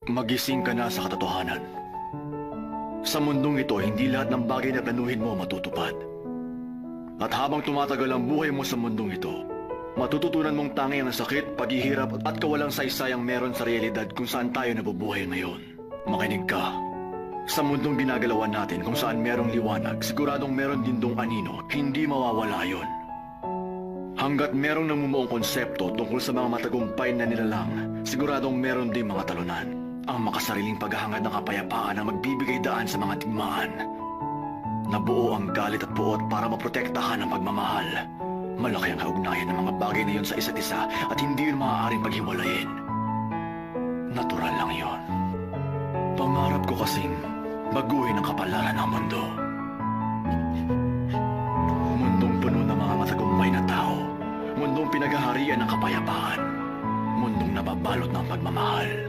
Magising ka na sa katotohanan. Sa mundong ito, hindi lahat ng bagay na planuhin mo matutupad. At habang tumatagal ang buhay mo sa mundong ito, matututunan mong tangi ang sakit, paghihirap at kawalang saysayang meron sa realidad kung saan tayo nabubuhay ngayon. Makinig ka. Sa mundong ginagalawan natin kung saan merong liwanag, siguradong meron din dong anino, hindi mawawala yon. Hanggat merong namumuong konsepto tungkol sa mga matagumpay na nilalang, siguradong meron din mga talunan. Ang makasariling paghahangad ng kapayapaan ang magbibigay daan sa mga digmaan. Nabuo ang galit at puot para maprotektahan ang pagmamahal. Malaki ang kaugnayan ng mga bagay na yun sa isa't isa at hindi yun maaaring paghiwalayin. Natural lang yun. Pangarap ko kasing baguhin ang kapalaran ng mundo. Mundong puno ng mga matagumpay na tao. Mundong pinaghaharian ng kapayapaan. Mundong nababalot ng pagmamahal.